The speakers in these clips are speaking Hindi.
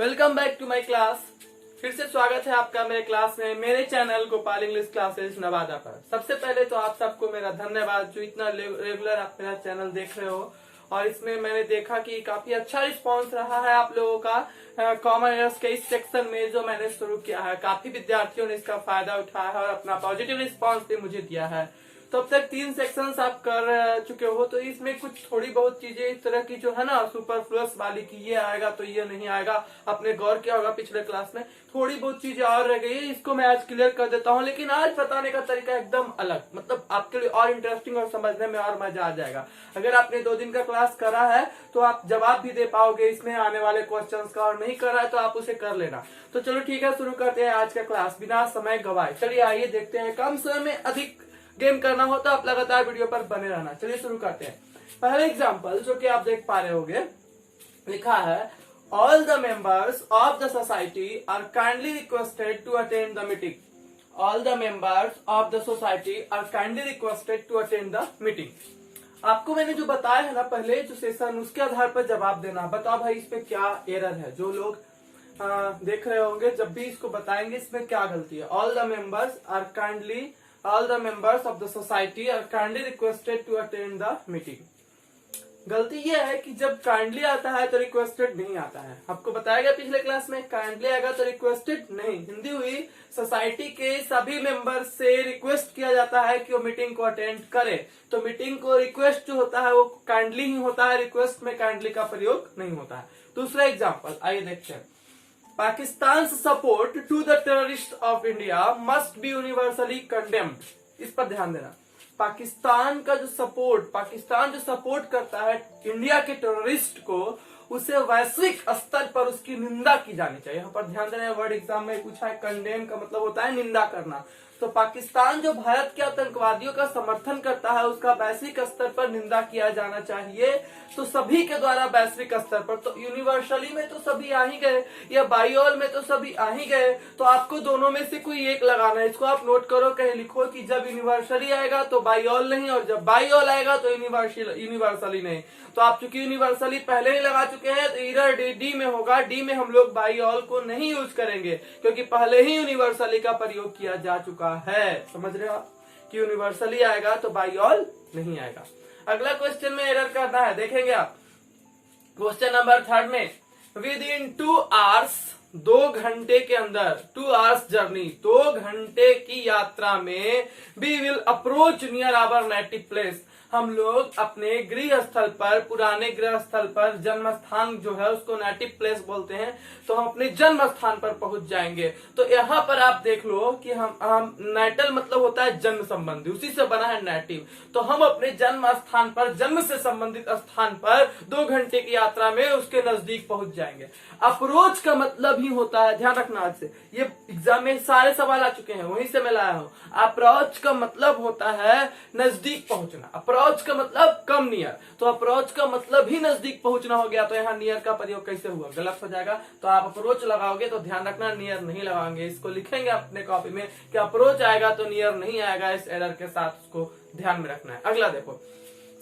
Welcome back to my class. फिर से स्वागत है आपका मेरे क्लास में, मेरे channel Gopal English classes Nawada पर। सबसे पहले तो आप सबको मेरा धन्यवाद जो इतना रेगुलर आप मेरा चैनल देख रहे हो। और इसमें मैंने देखा कि काफी अच्छा रिस्पांस रहा है आप लोगों का कॉमन एरर्स के इस सेक्शन में जो मैंने शुरू किया है। काफी विद्यार्थियों ने इसका फायदा उठाया है और अपना पॉजिटिव रिस्पांस भी मुझे दिया है। तो अब तक 3 सेक्शंस आप कर चुके हो, तो इसमें कुछ थोड़ी बहुत चीजें इस तरह की जो है ना सुपरफ्लुअस वाली की ये आएगा तो ये नहीं आएगा, आपने गौर किया होगा पिछले क्लास में थोड़ी बहुत चीजें और रह गई है, इसको मैं आज क्लियर कर देता हूँ। लेकिन आज बताने का तरीका एकदम अलग, मतलब आपके लिए और इंटरेस्टिंग और समझने में और मजा आ जाएगा। अगर आपने 2 दिन का क्लास करा है तो आप जवाब भी दे पाओगे इसमें आने वाले क्वेश्चन का, और नहीं करा है तो आप उसे कर लेना। तो चलो ठीक है, शुरू करते हैं आज का क्लास बिना समय गवाए। चलिए आइए देखते हैं, कम समय में अधिक गेम करना हो तो आप लगातार वीडियो पर बने रहना। चलिए शुरू करते हैं। पहले एग्जांपल जो कि आप देख पा रहे होंगे, लिखा है all the members of the society are kindly requested to attend the meeting. All the members of the society are kindly requested to attend the meeting. आपको मैंने जो बताया है ना पहले जो सेशन, उसके आधार पर जवाब देना। बताओ भाई इस पे क्या एरर है। जो लोग देख रहे होंगे जब भी इसको बताएंगे इसमें क्या गलती है। All the members are kindly All the members of the society are kindly requested to attend the meeting। गलती यह है कि जब काइंडली आता है तो रिक्वेस्टेड नहीं आता है। आपको बताया गया पिछले क्लास में, काइंडली आएगा तो रिक्वेस्टेड नहीं। हिंदी हुई सोसाइटी के सभी मेंबर से रिक्वेस्ट किया जाता है कि वो मीटिंग को अटेंड करे। तो मीटिंग को रिक्वेस्ट जो होता है वो काइंडली ही होता है, रिक्वेस्ट में काइंडली का प्रयोग नहीं होता है। दूसरा एग्जाम्पल आइए देखते हैं। Pakistan support to the terrorist of India must be universally condemned. इस पर ध्यान देना। पाकिस्तान जो सपोर्ट करता है इंडिया के टेररिस्ट को, उसे वैश्विक स्तर पर उसकी निंदा की जानी चाहिए। यहाँ पर ध्यान देना, वर्ड एग्जाम में पूछा है, कंडेम का मतलब होता है निंदा करना। तो पाकिस्तान जो भारत के आतंकवादियों का समर्थन करता है उसका वैश्विक स्तर पर निंदा किया जाना चाहिए। तो सभी के द्वारा वैश्विक स्तर पर, तो यूनिवर्सली में तो सभी आ ही गए या बाइऑल में तो सभी आ ही गए, तो आपको दोनों में से कोई एक लगाना है। इसको आप नोट करो, कहीं लिखो कि जब यूनिवर्सली आएगा तो बाइऑल नहीं, और जब बाइऑल आएगा तो यूनिवर्सली नहीं। तो आप चूंकि यूनिवर्सली पहले ही लगा चुके हैं तो इधर डी में होगा। डी में हम लोग बाइऑल को नहीं यूज करेंगे क्योंकि पहले ही यूनिवर्सली का प्रयोग किया जा चुका है। समझ रहे हो आप कि यूनिवर्सली आएगा तो बाइऑल नहीं आएगा। अगला क्वेश्चन में एरर करना है, देखेंगे आप। क्वेश्चन नंबर 3 में विद इन 2 आवर्स, 2 घंटे के अंदर, 2 आवर्स जर्नी, 2 घंटे की यात्रा में we will approach near our native place. हम लोग अपने गृह स्थल पर, पुराने गृह स्थल पर, जन्म स्थान जो है उसको नेटिव प्लेस बोलते हैं, तो हम अपने जन्म स्थान पर पहुंच जाएंगे। तो यहाँ पर आप देख लो कि हम नेटल मतलब होता है जन्म संबंधी, उसी से बना है नेटिव। तो हम अपने जन्म स्थान पर, जन्म से संबंधित स्थान पर 2 घंटे की यात्रा में उसके नजदीक पहुंच जाएंगे। अप्रोच का मतलब ही होता है, ध्यान रखना, आज से ये एग्जाम में सारे सवाल आ चुके हैं, वहीं से मैं लाया हूं। अप्रोच का मतलब होता है नजदीक पहुंचना, अप्रोच का मतलब कम नियर, तो अप्रोच का मतलब ही नजदीक पहुंचना हो गया। तो यहाँ नियर का प्रयोग कैसे हुआ, गलत हो जाएगा। तो आप अप्रोच लगाओगे तो ध्यान रखना नियर नहीं लगाएंगे। इसको लिखेंगे अपने कॉपी में कि अप्रोच आएगा तो नियर नहीं आएगा, इस एरर के साथ उसको ध्यान में रखना है। अगला देखो,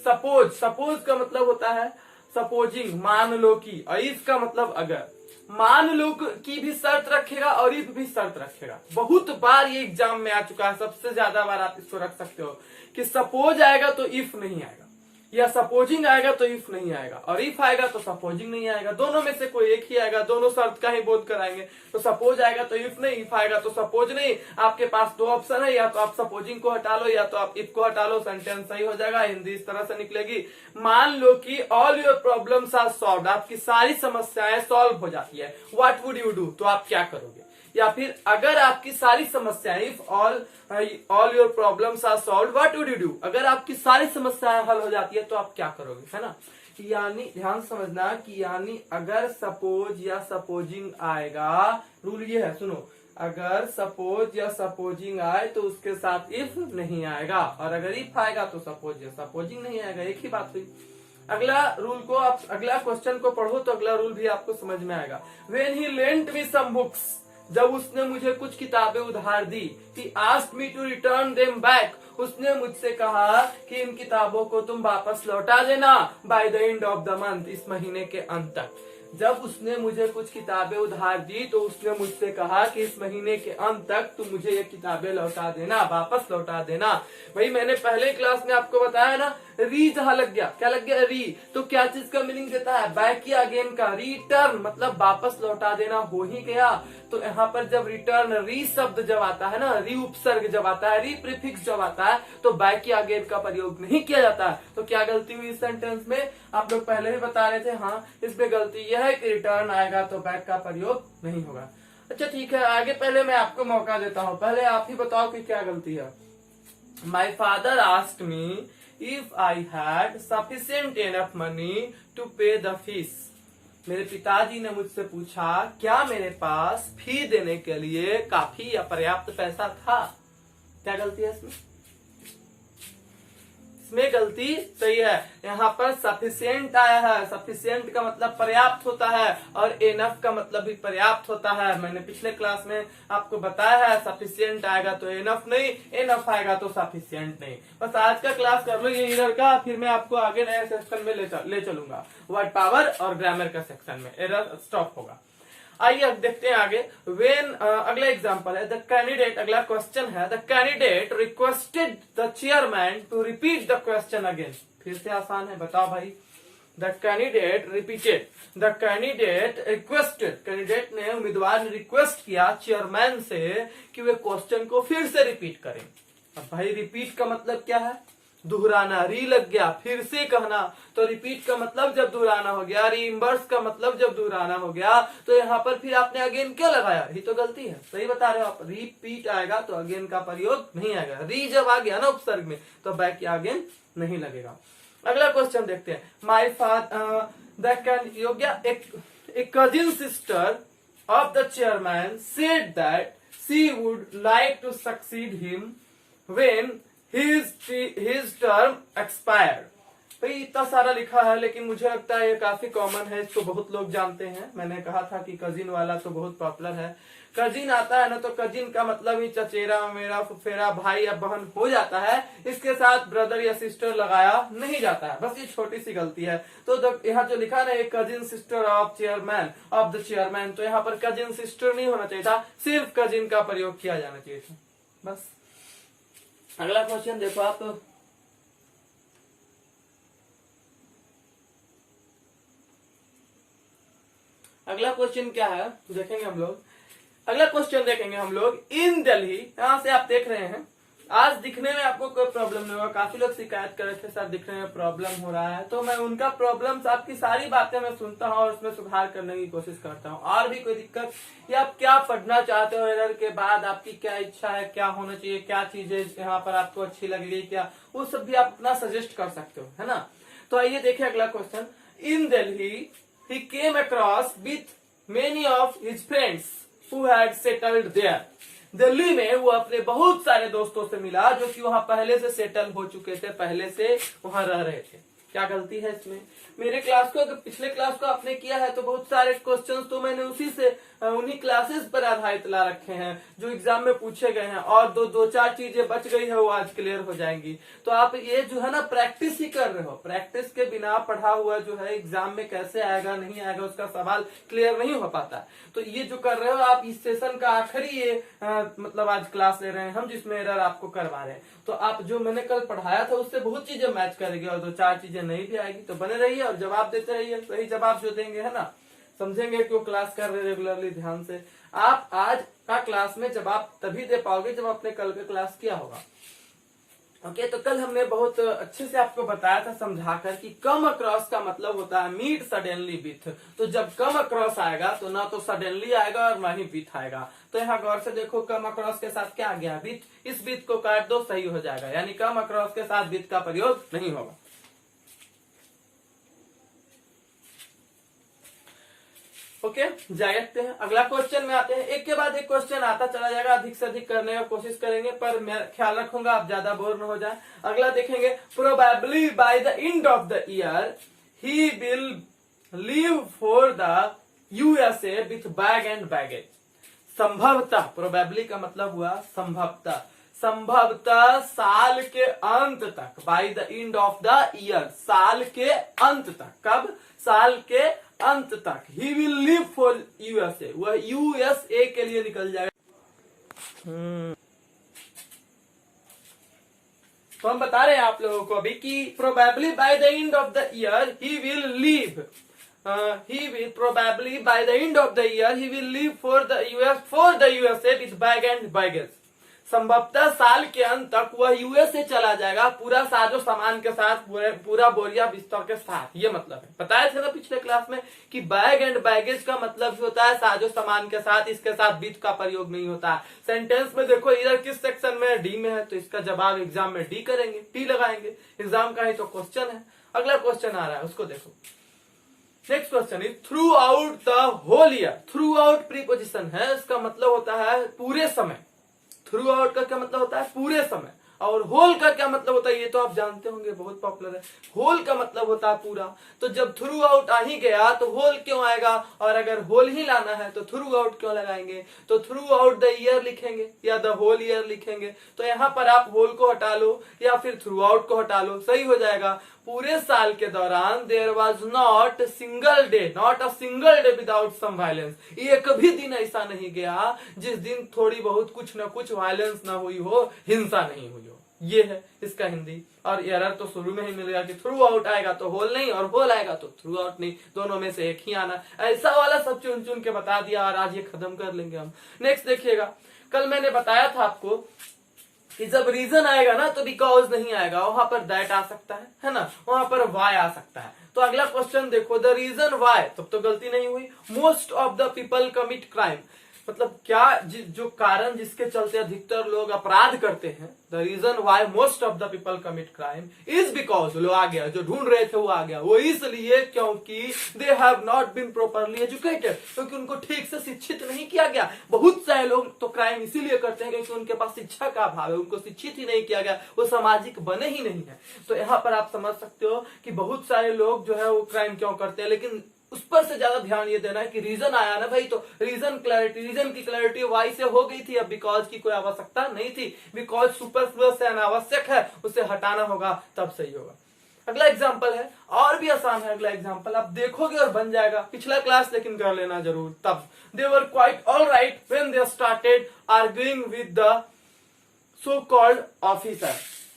सपोज। सपोज का मतलब होता है सपोजिंग, मान लो की, और इसका मतलब अगर। मान लो की भी शर्त रखेगा और इफ भी शर्त रखेगा। बहुत बार ये एग्जाम में आ चुका है, सबसे ज्यादा बार आप इसको रख सकते हो कि सपोज आएगा तो इफ नहीं आएगा, या सपोजिंग आएगा तो इफ नहीं आएगा, और इफ आएगा तो सपोजिंग नहीं आएगा। दोनों में से कोई एक ही आएगा, दोनों शर्त का ही बोध कराएंगे। तो सपोज आएगा तो इफ नहीं, इफ आएगा तो सपोज नहीं। आपके पास 2 ऑप्शन है, या तो आप सपोजिंग को हटा लो या तो आप इफ को हटा लो, सेंटेंस सही हो जाएगा। हिंदी इस तरह से निकलेगी, मान लो कि all your problems are solved, आपकी सारी समस्याएं सॉल्व हो जाती है। व्हाट वुड यू डू, तो आप क्या करोगे। या फिर अगर आपकी सारी समस्याएं, if all your problems are solved what would you do, अगर आपकी सारी समस्याएं हल हो जाती है तो आप क्या करोगे, है ना। यानी ध्यान समझना कि यानी अगर सपोज या सपोजिंग आएगा, रूल ये है, सुनो, अगर सपोज या सपोजिंग आए तो उसके साथ इफ नहीं आएगा, और अगर इफ आएगा तो सपोज या सपोजिंग नहीं आएगा, एक ही बात हुई। अगला रूल को आप, अगला क्वेश्चन को पढ़ो तो अगला रूल भी आपको समझ में आएगा। When he lent me some books, जब उसने मुझे कुछ किताबें उधार दी, he asked me to return them back, उसने मुझसे कहा कि इन किताबों को तुम वापस लौटा देना by the end of the month, इस महीने के अंत तक। जब उसने मुझे कुछ किताबें उधार दी तो उसने मुझसे कहा कि इस महीने के अंत तक तुम मुझे ये किताबें लौटा देना, वापस लौटा देना। भाई मैंने पहले क्लास में आपको बताया ना, री जहां लग गया, क्या लग गया, री, तो क्या चीज का मीनिंग देता है, बैक या अगेन का, रिटर्न मतलब वापस लौटा देना हो ही गया। तो यहाँ पर जब रिटर्न, री शब्द जब आता है ना, री उपसर्ग जब आता है, री प्रीफिक्स जब आता है, तो बैक या अगेन का प्रयोग नहीं किया जाता है। तो क्या गलती हुई इस सेंटेंस में, आप लोग पहले भी बता रहे थे, हाँ इसमें गलती यह है कि रिटर्न आएगा तो बैक का प्रयोग नहीं होगा। अच्छा ठीक है, आगे पहले मैं आपको मौका देता हूँ, पहले आप ही बताओ कि क्या गलती है। My father asked me if I had sufficient enough money to pay the fees. मेरे पिताजी ने मुझसे पूछा क्या मेरे पास फी देने के लिए काफी या पर्याप्त पैसा था। क्या गलती है इसमें, इसमें गलती सही है। यहाँ पर सफिशिएंट आया है, सफिशिएंट का मतलब पर्याप्त होता है और एनफ का मतलब भी पर्याप्त होता है। मैंने पिछले क्लास में आपको बताया है, सफिशिएंट आएगा तो एनफ नहीं, एनफ आएगा तो सफिशिएंट नहीं। बस आज का क्लास कर लो ये एरर का, फिर मैं आपको आगे नए सेक्शन में ले चलूंगा, वर्ड पावर और ग्रामर का सेक्शन में एरर स्टॉप होगा। आइए अब देखते हैं आगे। वेन अगला एग्जांपल है, द कैंडिडेट, अगला क्वेश्चन है, the candidate requested the chairman to repeat the question again. फिर से आसान है, बताओ भाई। The candidate repeated, the candidate requested, candidate ने, उम्मीदवार ने रिक्वेस्ट किया चेयरमैन से कि वे क्वेश्चन को फिर से रिपीट करें। अब भाई रिपीट का मतलब क्या है, दोहराना, री लग गया, फिर से कहना, तो रिपीट का मतलब जब दोहराना हो गया, रीइंबर्स का मतलब जब दोहराना हो गया, तो यहाँ पर फिर आपने अगेन क्या लगाया, ही तो गलती है। सही बता रहे हो आप, रिपीट आएगा तो अगेन का प्रयोग नहीं आएगा। री जब आ गया ना उपसर्ग में तो बैक या अगेन नहीं लगेगा। अगला क्वेश्चन देखते हैं। माई फादर, योग्य, एक cousin sister of the chairman said that she would like to succeed him when his term expired। भाई इतना सारा लिखा है, लेकिन मुझे लगता है ये काफी कॉमन है, इसको बहुत लोग जानते हैं। मैंने कहा था कि कजिन वाला तो बहुत पॉपुलर है। कजिन आता है ना, तो कजिन का मतलब ही चचेरा, मेरा, फुफेरा, भाई या बहन हो जाता है। इसके साथ ब्रदर या सिस्टर लगाया नहीं जाता है, बस ये छोटी सी गलती है। तो यहाँ जो लिखा ना, एक cousin sister of chairman, of the chairman, तो यहाँ पर कजिन सिस्टर नहीं होना चाहिए था, सिर्फ कजिन का प्रयोग किया जाना चाहिए था, बस। अगला क्वेश्चन देखो आप। अगला क्वेश्चन क्या है देखेंगे हम लोग। अगला क्वेश्चन देखेंगे हम लोग। इन दिल्ली, यहां से आप देख रहे हैं, आज दिखने में आपको कोई प्रॉब्लम नहीं होगा। काफी लोग शिकायत कर रहे थे सर दिखने में प्रॉब्लम हो रहा है, तो मैं उनका प्रॉब्लम्स, आपकी सारी बातें मैं सुनता हूँ और उसमें सुधार करने की कोशिश करता हूँ। और भी कोई दिक्कत, या आप क्या पढ़ना चाहते हो एरर के बाद, आपकी क्या इच्छा है, क्या होना चाहिए, क्या चीजें यहाँ पर आपको अच्छी लग रही है, क्या, वो सब भी आप अपना सजेस्ट कर सकते हो, है ना। तो आइए देखिए अगला question. In Delhi he came across with many of his friends who had settled there. Delhi में वो अपने बहुत सारे दोस्तों से मिला जो कि वहां पहले से सेटल हो चुके थे, पहले से वहां रह रहे थे। क्या गलती है इसमें। मेरे क्लास को, अगर पिछले क्लास को आपने किया है तो बहुत सारे क्वेश्चंस तो मैंने उसी से, उन्हीं क्लासेस पर आधारित ला रखे हैं जो एग्जाम में पूछे गए हैं, और दो चार चीजें बच गई है वो आज क्लियर हो जाएंगी। तो आप ये जो है ना प्रैक्टिस ही कर रहे हो, प्रैक्टिस के बिना पढ़ा हुआ जो है एग्जाम में कैसे आएगा नहीं आएगा उसका सवाल क्लियर नहीं हो पाता। तो ये जो कर रहे हो आप, इस सेशन का आखिरी ये मतलब आज क्लास ले रहे हैं हम, जिसमें एरर आपको करवा रहे हैं। तो आप जो मैंने कल पढ़ाया था उससे बहुत चीजें मैच करेंगे, और दो चार चीजें नहीं भी आएगी तो बने रहिए और जवाब देते रहिए। सही जवाब जो देंगे है ना, समझेंगे कि वो क्लास कर रहे रेगुलरली ध्यान से। आप आज का क्लास में जवाब तभी दे पाओगे जब आपने कल का क्लास किया होगा। ओके, तो कल हमने बहुत अच्छे से आपको बताया था समझाकर कि कम अक्रॉस का मतलब होता है मीट सडनली विथ। तो जब कम अक्रॉस आएगा तो ना तो सडनली आएगा और ना ही विथ आएगा। तो यहाँ गौर से देखो, कम अक्रॉस के साथ क्या आ गया, विथ। इस विथ को काट दो, सही हो जाएगा, यानी कम अक्रॉस के साथ विथ का प्रयोग नहीं होगा। ओके, जाते हैं अगला क्वेश्चन में आते हैं। एक के बाद एक क्वेश्चन आता चला जाएगा, अधिक से अधिक करने का कोशिश करेंगे, पर मैं ख्याल रखूंगा आप ज्यादा बोर न हो जाए। अगला देखेंगे, probably by the end of the year he will leave for the USA with bag and baggage. संभवतः, प्रोबेबली का मतलब हुआ संभवतः, संभवतः साल के अंत तक, by the end of the year, साल के अंत तक। कब, साल के अंत तक। He will leave for USA, वह यूएसए के लिए निकल जाएगा। तो हम बता रहे हैं आप लोगों को अभी कि probably by the end of the year he will leave, he will probably by the end of the year he will leave for the USA with bag and baggage। संभवतः साल के अंत तक वह यूएसए चला जाएगा पूरा साजो सामान के साथ, पूरा बोरिया बिस्तर के साथ। ये मतलब है, बताए थे ना पिछले क्लास में कि बैग एंड बैगेज का मतलब भी होता है साजो सामान के साथ, इसके साथ विथ का प्रयोग नहीं होता। सेंटेंस में देखो इधर किस सेक्शन में, डी में है, तो इसका जवाब एग्जाम में डी करेंगे, टी लगाएंगे, एग्जाम का ही तो क्वेश्चन है। अगला क्वेश्चन आ रहा है, उसको देखो। Next question is throughout the whole year. Throughout preposition है, इसका मतलब होता है पूरे समय। थ्रू आउट का क्या मतलब होता है? पूरे समय। और होल का क्या मतलब होता है? ये तो आप जानते होंगे, बहुत पॉपुलर है। होल का मतलब होता है पूरा। तो जब थ्रू आउट आ ही गया तो होल क्यों आएगा? और अगर होल ही लाना है तो थ्रू आउट क्यों लगाएंगे? तो थ्रू आउट द ईयर लिखेंगे या द होल ईयर लिखेंगे। तो यहाँ पर आप होल को हटा लो या फिर थ्रू आउट को हटा लो, सही हो जाएगा। पूरे साल के दौरान there was not single day, not a single day without some violence. एक भी दिन ऐसा नहीं गया जिस दिन थोड़ी बहुत कुछ न कुछ वायलेंस ना हुई हो, हिंसा नहीं हुई हो। ये है इसका हिंदी। और एरर तो शुरू में ही मिलेगा कि थ्रू आउट आएगा तो होल नहीं, और होल आएगा तो थ्रू आउट नहीं, दोनों में से एक ही आना। ऐसा वाला सब चुन चुन के बता दिया और आज ये खत्म कर लेंगे हम। नेक्स्ट देखिएगा, कल मैंने बताया था आपको कि जब रीजन आएगा ना तो बिकॉज नहीं आएगा, वहां पर दैट आ सकता है ना, वहां पर वाई आ सकता है। तो अगला क्वेश्चन देखो, द रीजन वाई, तब तो गलती नहीं हुई। Most of the people commit crime, मतलब क्या जो कारण जिसके चलते अधिकतर लोग अपराध करते हैं, the reason why most of the people commit crime is because, लो आ गया, जो ढूंढ रहे थे वो आ गया, वो इसलिए क्योंकि they have not been properly educated, क्योंकि उनको ठीक से शिक्षित नहीं किया गया। बहुत सारे लोग तो क्राइम इसीलिए करते हैं क्योंकि उनके पास शिक्षा का अभाव है, उनको शिक्षित ही नहीं किया गया, वो सामाजिक बने ही नहीं है। तो यहाँ पर आप समझ सकते हो कि बहुत सारे लोग जो है वो क्राइम क्यों करते हैं, लेकिन उस पर से ज्यादा ध्यान ये देना है कि रीजन आया ना भाई, तो रीजन क्लैरिटी, रीजन की क्लैरिटी वाई से हो गई थी, अब बिकॉज की कोई आवश्यकता नहीं थी। बिकॉज सुपरफ्लुअस है, अनावश्यक है, उसे हटाना होगा तब सही होगा। अगला एग्जांपल है, और भी आसान है अगला एग्जांपल, आप देखोगे और बन जाएगा। पिछला क्लास लेकिन कर लेना जरूर। तब they were quite all right when they started arguing with the so called officer,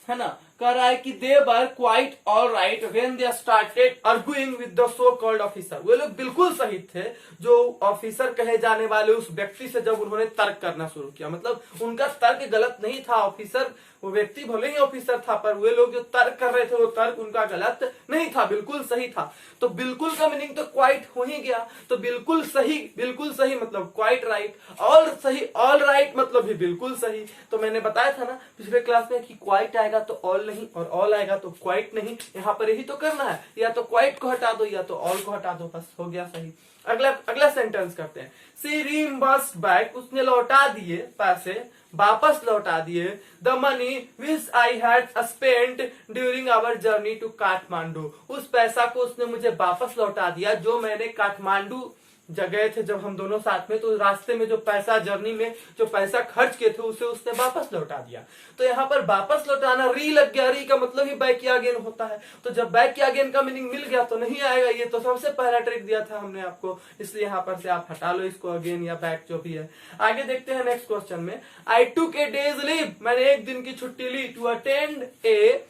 है ना। कह रहा है कि they were quite all right when they started arguing with the so called officer. वे लोग बिल्कुल सही थे जो ऑफिसर कहे जाने वाले उस व्यक्ति से जब उन्होंने तर्क करना शुरू किया, मतलब उनका तर्क गलत नहीं था। ऑफिसर, वो व्यक्ति भले ही ऑफिसर था, पर वे लोग जो तर्क कर रहे थे वो तर्क उनका गलत नहीं था, बिल्कुल सही था। तो बिल्कुल का मीनिंग तो क्वाइट हो ही गया। तो बिल्कुल सही मतलब क्वाइट राइट, ऑल सही, ऑल राइट मतलब भी बिल्कुल सही। तो मैंने बताया था ना पिछले क्लास में कि क्वाइट आएगा तो ऑल नहीं, और ऑल आएगा तो क्वाइट नहीं। यहाँ पर यही तो करना है, या तो क्वाइट को हटा दो या तो ऑल को हटा दो, बस हो गया सही। अगला सेंटेंस करते हैं। सी रीइंबर्स्ड बैक, उसने लौटा दिए पैसे, वापस लौटा दिए, the money which I had spent during our journey to Kathmandu, उस पैसा को उसने मुझे वापस लौटा दिया जो मैंने काठमांडू गए थे जब हम दोनों साथ में, तो रास्ते में जो पैसा, जर्नी में जो पैसा खर्च किए थे उसे उसने वापस लौटा दिया। तो यहाँ पर वापस लौटाना, री लग गया, री का मतलब ही बैक अगेन होता है। तो जब बैक अगेन का मीनिंग मिल गया तो नहीं आएगा, ये तो सबसे पहला ट्रिक दिया था हमने आपको, इसलिए यहाँ पर से आप हटा लो इसको, अगेन या बैक जो भी है। आगे देखते हैं नेक्स्ट क्वेश्चन में। आई टूक ए डेज लीव, मैंने एक दिन की छुट्टी ली, to attend a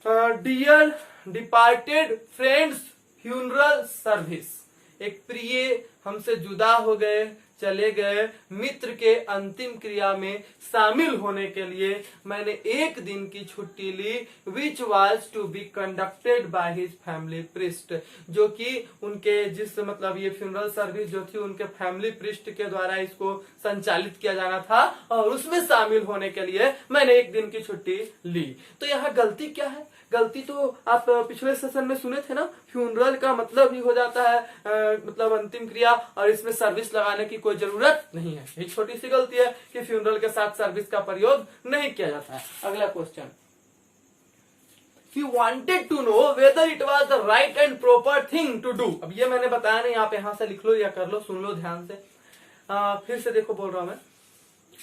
dear departed friend's funeral service, एक प्रिय हमसे जुदा हो गए, चले गए मित्र के अंतिम क्रिया में शामिल होने के लिए मैंने एक दिन की छुट्टी ली, which was to be conducted by his family priest, जो कि उनके जिस मतलब ये फ्यूनरल सर्विस जो थी उनके फैमिली प्रिस्ट के द्वारा इसको संचालित किया जाना था, और उसमें शामिल होने के लिए मैंने एक दिन की छुट्टी ली। तो यहाँ गलती क्या है? गलती तो आप पिछले सेशन में सुने थे ना, फ्यूनरल का मतलब ही हो जाता है मतलब अंतिम क्रिया, और इसमें सर्विस लगाने की कोई जरूरत नहीं है। एक छोटी सी गलती है कि फ्यूनरल के साथ सर्विस का प्रयोग नहीं किया जाता है। अगला question, He wanted to know whether it was the right and proper thing to do। अब ये मैंने बताया नहीं, आप यहाँ से लिख लो या कर लो, सुन लो ध्यान से। फिर से देखो, बोल रहा हूं मैं,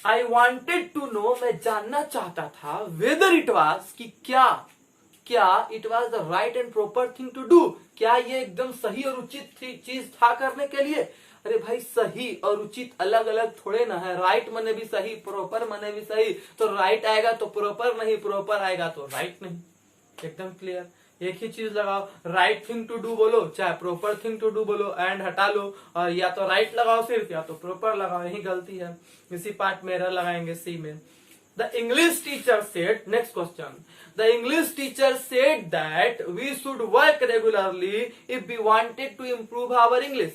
I wanted to know, मैं जानना चाहता था, whether it was, कि क्या, क्या it was the right and proper thing to do, क्या ये एकदम सही और उचित चीज था करने के लिए। अरे भाई सही और उचित अलग अलग थोड़े ना है, राइट मने भी सही, प्रॉपर मने भी सही, तो राइट आएगा तो प्रॉपर नहीं, प्रॉपर आएगा तो राइट नहीं, एकदम क्लियर। एक ही चीज लगाओ, राइट थिंग टू डू बोलो चाहे प्रॉपर थिंग टू डू बोलो, एंड हटा लो और या तो राइट लगाओ सिर्फ या तो प्रॉपर लगाओ, यही गलती है। इसी पार्ट में एरर लगाएंगे सी में। The English teacher said, next question. The English teacher said that we should work regularly if we wanted to improve our English.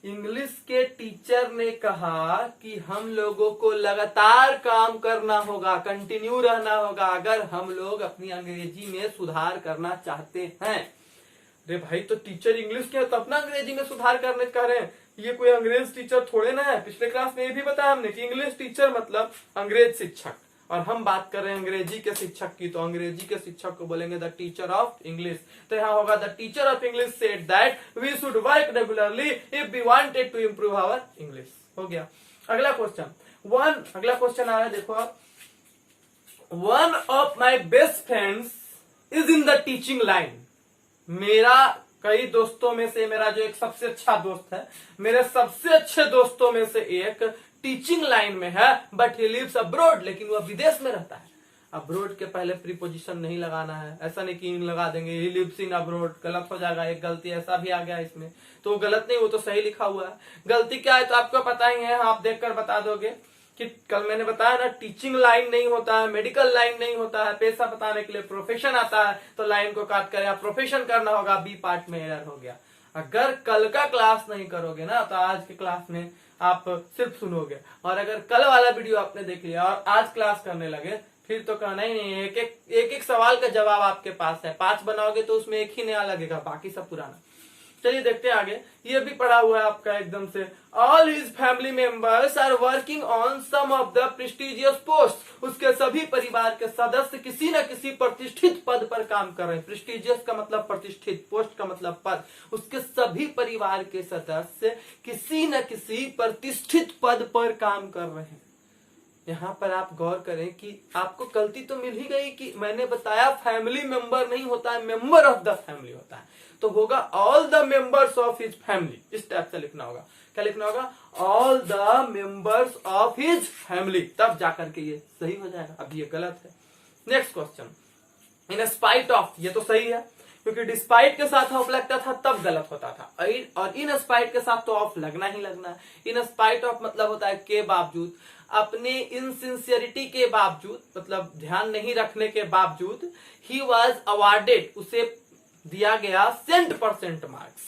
English के टीचर ने कहा कि हम लोगों को लगातार काम करना होगा, कंटिन्यू रहना होगा अगर हम लोग अपनी अंग्रेजी में सुधार करना चाहते हैं। अरे भाई तो टीचर इंग्लिश के तो अपना अंग्रेजी में सुधार करने कह रहे हैं, ये कोई अंग्रेज टीचर थोड़े ना है। पिछले क्लास में ये भी बताया हमने कि इंग्लिश टीचर मतलब अंग्रेज शिक्षक, और हम बात कर रहे हैं अंग्रेजी के शिक्षक की, तो अंग्रेजी के शिक्षक को बोलेंगे द टीचर ऑफ इंग्लिश। तो यहाँ होगा the teacher of English said that we should work regularly if we wanted to improve our English. हो गया। अगला क्वेश्चन अगला क्वेश्चन आ रहा है, देखो आप। One of my best friends is in the teaching line. मेरा कई दोस्तों में से मेरा जो एक सबसे अच्छा दोस्त है, मेरे सबसे अच्छे दोस्तों में से एक टीचिंग लाइन में है, बट ही लिव्स अब्रॉड, लेकिन वह विदेश में रहता है। अब्रॉड के पहले प्रीपोजिशन नहीं लगाना है, ऐसा नहीं कि इन लगा देंगे ही लिव्स इन अब्रॉड, गलत हो जाएगा, एक गलती ऐसा भी आ गया इसमें, तो गलत नहीं, वो तो सही लिखा हुआ है। गलती क्या है तो आपको पता ही है, आप देखकर बता दोगे कि कल मैंने बताया ना टीचिंग लाइन नहीं होता है, मेडिकल लाइन नहीं होता है, पेशा बताने के लिए प्रोफेशन आता है, तो लाइन को काट कर प्रोफेशन करना होगा, बी पार्ट में एरर हो गया। अगर कल का क्लास नहीं करोगे ना तो आज के क्लास में आप सिर्फ सुनोगे, और अगर कल वाला वीडियो आपने देख लिया और आज क्लास करने लगे फिर तो कहना ही नहीं है। एक एक सवाल का जवाब आपके पास है, 5 बनाओगे तो उसमें एक ही नया लगेगा, बाकी सब पुराना। चलिए देखते हैं आगे। ये भी पढ़ा हुआ है आपका एकदम से। All his family members are working on some of the prestigious post. उसके सभी परिवार के सदस्य किसी न किसी प्रतिष्ठित पद पर काम कर रहे हैं। प्रेस्टिजियस का मतलब प्रतिष्ठित, पोस्ट का मतलब पद। उसके सभी परिवार के सदस्य किसी न किसी प्रतिष्ठित पद पर काम कर रहे हैं। यहाँ पर आप गौर करें कि आपको गलती तो मिल ही गई कि मैंने बताया फैमिली मेंबर नहीं होता है, मेंबर ऑफ द फैमिली होता है, तो होगा all the members of his family. इस टाइप से लिखना होगा। क्या लिखना होगा? All the members of his family, तब जाकर के ये सही हो जाएगा। अब ये गलत है। Next question, in spite of, ये तो सही है क्योंकि डिस्पाइट के साथ ऑफ लगता था तब गलत होता था, और इन स्पाइट के साथ तो ऑफ लगना ही लगना है। इन स्पाइट ऑफ मतलब होता है के बावजूद, अपने इनसिंसियरिटी के बावजूद, मतलब ध्यान नहीं रखने के बावजूद, ही वॉज अवार्डेड, उसे दिया गया 100% मार्क्स,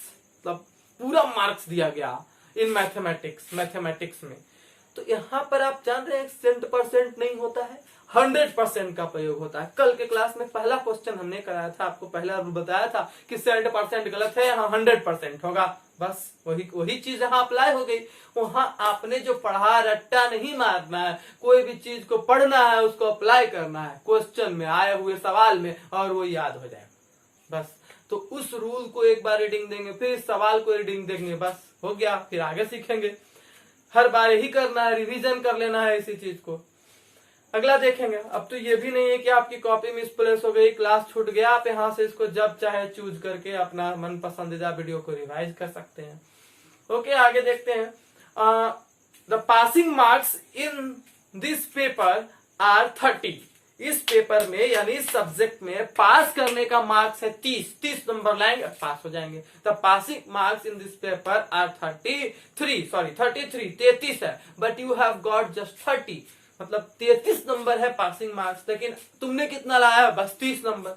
मतलब पूरा मार्क्स दिया गया इन मैथमेटिक्स में। तो यहां पर आप जान रहे हैं 100% नहीं होता है, 100% का प्रयोग होता है। कल के क्लास में पहला क्वेश्चन हमने कराया था, आपको पहला बताया था कि 100% गलत है, यहाँ 100% होगा। बस वही चीज यहाँ अप्लाई हो गई। वहां आपने जो पढ़ा रट्टा नहीं मारना है, कोई भी चीज को पढ़ना है उसको अप्लाई करना है क्वेश्चन में, आए हुए सवाल में, और वो याद हो जाएगा। बस तो उस रूल को एक बार रीडिंग देंगे, फिर इस सवाल को रीडिंग देंगे, बस हो गया। फिर आगे सीखेंगे। हर बार यही करना है, रिवीजन कर लेना है इसी चीज को। अगला देखेंगे। अब तो ये भी नहीं है कि आपकी कॉपी मिसप्लेस हो गई, क्लास छूट गया, आप यहाँ से इसको जब चाहे चूज करके अपना मन पसंदीदा वीडियो को रिवाइज कर सकते हैं। ओके, आगे देखते हैं। The passing marks in this paper are 30। इस पेपर में यानी इस सब्जेक्ट में पास करने का मार्क्स है 30 नंबर लाएंगे, पास हो जाएंगे। The passing marks in this paper are 33 है, but you have got just 30, मतलब 33 नंबर है पासिंग मार्क्स, लेकिन तुमने कितना लाया है? बस 30 नंबर।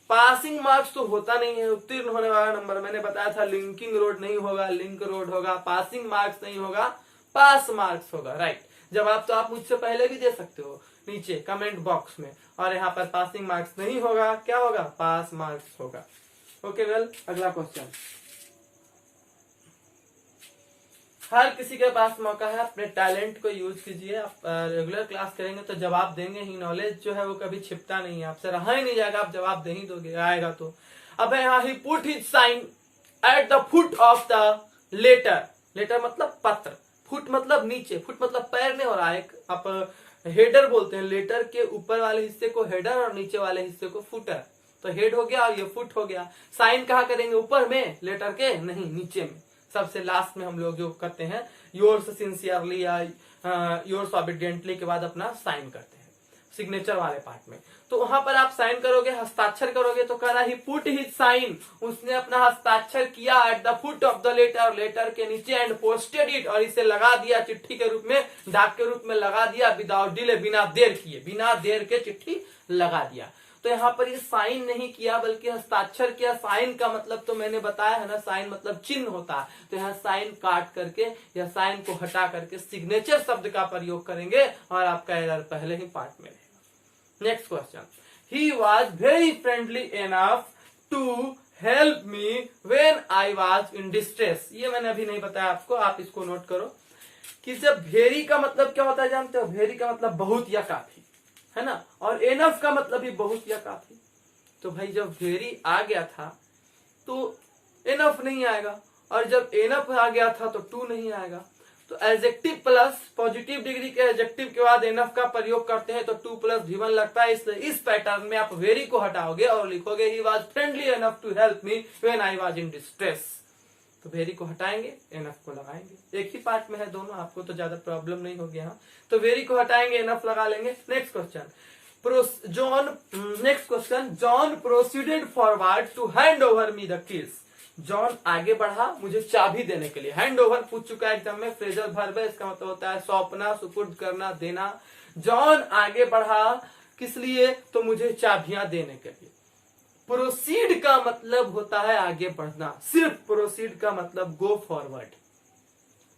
पासिंग मार्क्स तो होता नहीं है, उत्तीर्ण होने वाला नंबर। मैंने बताया था लिंकिंग रोड नहीं होगा, लिंक रोड होगा। पासिंग मार्क्स नहीं होगा, पास मार्क्स होगा। राइट। जवाब तो आप मुझसे पहले भी दे सकते हो नीचे कमेंट बॉक्स में। और यहाँ पर पासिंग मार्क्स नहीं होगा, क्या होगा? पास मार्क्स होगा। ओके वेल, अगला क्वेश्चन। हर किसी के पास मौका है, अपने टैलेंट को यूज कीजिए। आप रेगुलर क्लास करेंगे तो जवाब देंगे ही। नॉलेज जो है वो कभी छिपता नहीं है, आपसे रहा ही नहीं जाएगा, आप जवाब दे ही दोगे, आएगा तो। अब यहाँ ही put his sign at the foot of the letter. Letter मतलब पत्र, फुट मतलब नीचे, फुट मतलब पैर में, और आप हेडर बोलते हैं, लेटर के ऊपर वाले हिस्से को हेडर और नीचे वाले हिस्से को फुटर। तो हेड हो गया और ये फुट हो गया। साइन कहाँ करेंगे, ऊपर में लेटर के, नहीं नीचे में, सबसे लास्ट में हम लोग जो करते हैं योर्स सिंसियरली या योर्स ऑबिडियंटली के बाद अपना साइन करते हैं सिग्नेचर वाले पार्ट में। तो वहां पर आप साइन करोगे, हस्ताक्षर करोगे, तो कह रहा ही पुट हिज साइन, उसने अपना हस्ताक्षर किया at the foot of the letter, letter के नीचे, एंड पोस्टेड इट, और इसे लगा दिया चिट्ठी के रूप में, डाक के रूप में लगा दिया, विदाउट डिले, बिना देर किए, बिना देर के चिट्ठी लगा दिया। तो यहाँ पर ये साइन नहीं किया बल्कि हस्ताक्षर किया। साइन का मतलब तो मैंने बताया है ना, साइन मतलब चिन्ह होता है। तो यहाँ साइन काट करके या साइन को हटा करके सिग्नेचर शब्द का प्रयोग करेंगे और आपका एरर पहले ही पार्ट में रहेगा। Next question, he was very friendly enough to help me when I was in distress. ये मैंने अभी नहीं बताया आपको, आप इसको नोट करो कि जब वेरी का मतलब क्या होता है जानते हो, वेरी का मतलब बहुत या काफी है ना, और एनफ का मतलब भी बहुत या काफी। तो भाई जब वेरी आ गया था तो एनफ नहीं आएगा, और जब एनफ आ गया था तो टू नहीं आएगा। तो एडजेक्टिव प्लस पॉजिटिव डिग्री के एडजेक्टिव के बाद एनफ का प्रयोग करते हैं तो टू प्लस भी वन लगता है। इसलिए इस पैटर्न में आप वेरी को हटाओगे और लिखोगे he was friendly enough to help me when I was in distress. तो वेरी को हटाएंगे, एनफ को लगाएंगे, एक ही पार्ट में है दोनों, आपको तो ज्यादा प्रॉब्लम नहीं होगी। हाँ, तो वेरी को हटाएंगे, एनफ लगा लेंगे। Next question, John proceeded forward to hand over me the keys. John आगे बढ़ा मुझे चाबी देने के लिए। हैंड ओवर पूछ चुका है एग्जाम में, फ्रेजल वर्ब है, इसका मतलब होता है सौंपना, सुपुर्द करना, देना। जॉन आगे बढ़ा किस लिए, तो मुझे चाबियां देने के लिए। प्रोसीड का मतलब होता है आगे बढ़ना, सिर्फ प्रोसीड का मतलब गो फॉरवर्ड।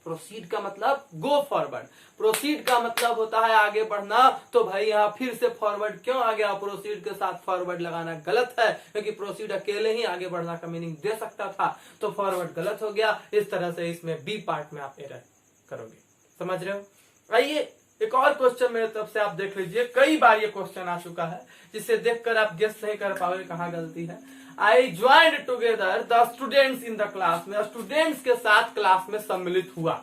प्रोसीड का मतलब गो फॉरवर्ड, प्रोसीड का मतलब होता है आगे बढ़ना। तो भाई यहाँ फिर से फॉरवर्ड क्यों आ गया, प्रोसीड के साथ फॉरवर्ड लगाना गलत है, क्योंकि प्रोसीड अकेले ही आगे बढ़ना का मीनिंग दे सकता था, तो फॉरवर्ड गलत हो गया। इस तरह से इसमें बी पार्ट में आप एरर करोगे, समझ रहे हो। आइए एक और क्वेश्चन मेरे तरफ से आप देख लीजिए, कई बार ये क्वेश्चन आ चुका है जिसे देखकर आप गेस नहीं कर पाओगे कहाँ गलती है। आई joined together the students in the class, में स्टूडेंट्स के साथ क्लास में सम्मिलित हुआ।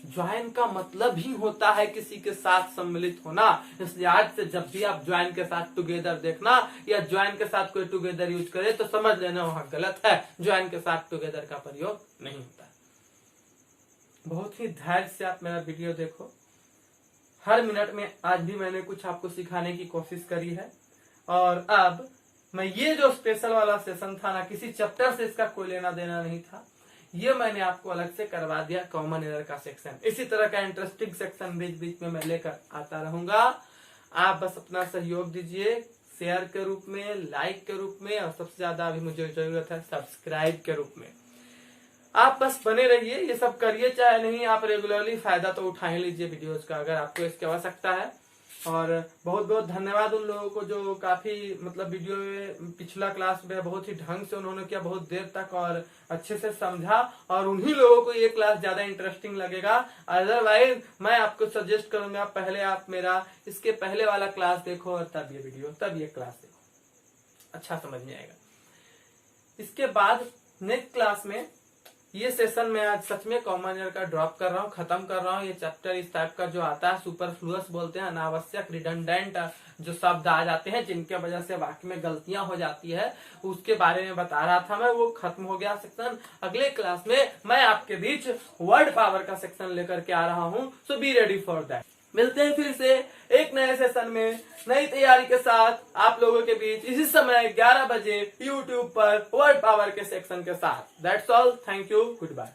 ज्वाइन का मतलब ही होता है किसी के साथ सम्मिलित होना, इसलिए आज से जब भी आप ज्वाइन के साथ टुगेदर देखना या ज्वाइन के साथ कोई टुगेदर यूज करे तो समझ लेना वहां गलत है, ज्वाइन के साथ टुगेदर का प्रयोग नहीं होता। बहुत ही धैर्य से आप मेरा वीडियो देखो, हर मिनट में आज भी मैंने कुछ आपको सिखाने की कोशिश करी है। और अब मैं ये जो स्पेशल वाला सेशन था ना, किसी चैप्टर से इसका कोई लेना देना नहीं था, ये मैंने आपको अलग से करवा दिया कॉमन एरर का सेक्शन। इसी तरह का इंटरेस्टिंग सेक्शन बीच बीच में मैं लेकर आता रहूंगा। आप बस अपना सहयोग दीजिए शेयर के रूप में, लाइक के रूप में, और सबसे ज्यादा अभी मुझे जरूरत है सब्सक्राइब के रूप में। आप बस बने रहिए, ये सब करिए चाहे नहीं, आप रेगुलरली फायदा तो उठा ही लीजिए वीडियोज का अगर आपको इसकी आवश्यकता है। और बहुत बहुत धन्यवाद उन लोगों को जो काफी मतलब वीडियो में पिछला क्लास में बहुत ही ढंग से उन्होंने किया, बहुत देर तक और अच्छे से समझा, और उन्हीं लोगों को ये क्लास ज्यादा इंटरेस्टिंग लगेगा। अदरवाइज मैं आपको सजेस्ट करूंगा पहले आप मेरा इसके पहले वाला क्लास देखो और तब ये वीडियो, तब ये क्लास देखो, अच्छा समझ में आएगा। इसके बाद नेक्स्ट क्लास में ये सेशन में आज सच में कॉमन एरर का ड्रॉप कर रहा हूँ, खत्म कर रहा हूँ। ये चैप्टर इस टाइप का जो आता है सुपरफ्लुअस बोलते हैं, अनावश्यक रिडंडेंट जो शब्द आ जाते हैं जिनके वजह से वाक्य में गलतियां हो जाती है, उसके बारे में बता रहा था मैं, वो खत्म हो गया सेक्शन। अगले क्लास में मैं आपके बीच वर्ड पावर का सेक्शन लेकर के आ रहा हूँ, सो बी रेडी फॉर दैट। मिलते हैं फिर से एक नए सेशन में नई तैयारी के साथ आप लोगों के बीच इसी समय 11 बजे YouTube पर वर्ड पावर के सेक्शन के साथ। That's all, thank you, good bye.